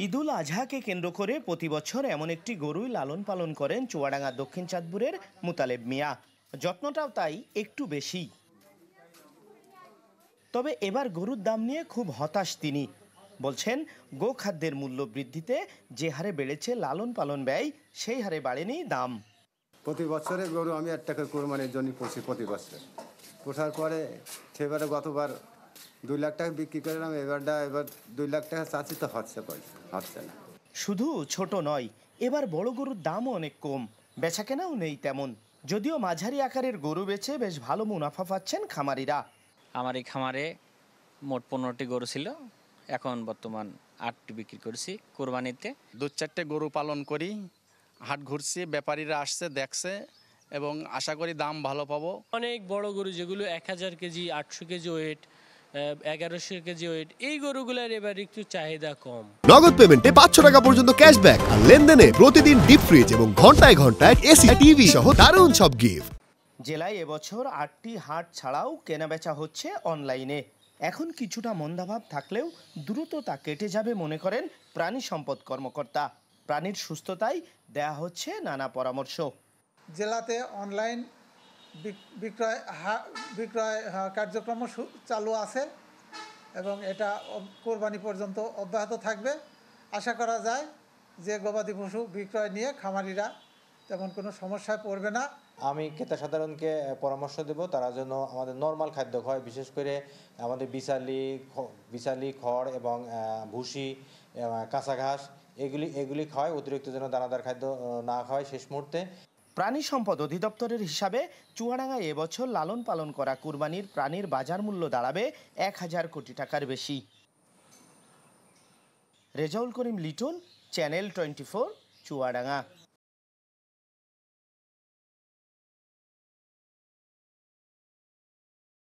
ঈদুল আজহাকে কেন্দ্র করে প্রতি বছর এমন একটি গরুই লালন পালন করেন চুয়াডাঙ্গা দক্ষিণ চাঁদপুরের মুতালেব মিয়া। যত্নটাও তাই একটু বেশি। তবে এবার গরুর দাম নিয়ে খুব হতাশ তিনি। বলছেন, গোখাদ্যের মূল্য বৃদ্ধিতে যে হারে বেড়েছে লালন পালন ব্যয়, সেই হারে বাড়েনি দাম। প্রতি বছরে গরু আমি একটা করে কোরবানির জন্য পুষি প্রতি বছর। পোষার পরে সেবারে গতবার 2 লাখ টাকা বিক্রি করলাম, এবার 2 লাখ টাকা চাচ্ছি তো হচ্ছে না। শুধু ছোট নয়, এবার বড় গরুর দামও অনেক কম, বেচাকেনাও নেই তেমন। যদিও মাঝারি আকারের গরু বেচে বেশ ভালো মুনাফা পাচ্ছেন খামারিরা। আমার এই খামারে মোট 15টি গরু ছিল, এখন বর্তমান 8টি বিক্রি করেছি কোরবানিতে। 2-4টে গরু পালন করি, হাট ঘুরছি, ব্যাপারীরা আসছে দেখছে এবং আশা করি দাম ভালো পাবো। অনেক বড় গরু যেগুলো 1000 kg, 800 kg weight, 1100 kg weight, এই গরুগুলোর এবার একটু চাহিদা কম। নগদ পেমেন্টে 500 টাকা পর্যন্ত ক্যাশব্যাক আর লেনদেনে প্রতিদিন ডিপ ফ্রিজ এবং ঘন্টায় ঘন্টায় এসি টিভি সহ দারুণ সব গিফট। জেলায় এবছর 8টি হাট ছাড়াও কেনাবেচা হচ্ছে অনলাইনে। এখন কিছুটা মন্দাভাব থাকলেও দ্রুত তা কেটে যাবে মনে করেন প্রাণী সম্পদ কর্মকর্তা। প্রাণীর সুস্থতায় দেয়া হচ্ছে নানা পরামর্শ। জেলাতে অনলাইন বিক্রয় কার্যক্রম চালু আছে এবং এটা কোরবানি পর্যন্ত অব্যাহত থাকবে। আশা করা যায় যে গবাদি পশু বিক্রয় নিয়ে খামারিরা তেমন কোনো সমস্যায় পড়বে না। আমি ক্রেতা সাধারণকে পরামর্শ দেব তারা যেন আমাদের নর্মাল খাদ্য খায়, বিশেষ করে আমাদের বিচালি খড় এবং ভুসি, কাঁচা ঘাস এগুলি খায়, অতিরিক্ত যেন দানাদার খাদ্য না খায় শেষ মুহূর্তে। প্রাণী সম্পদ অধিদপ্তরের হিসাবে চুয়াডাঙ্গায় এবছর লালন পালন করা কুরবানির প্রাণীর বাজার মূল্য দাঁড়াবে 1000 কোটি টাকার বেশি। রেজাউল করিম লিটন, চ্যানেল 24, চুয়াডাঙ্গা।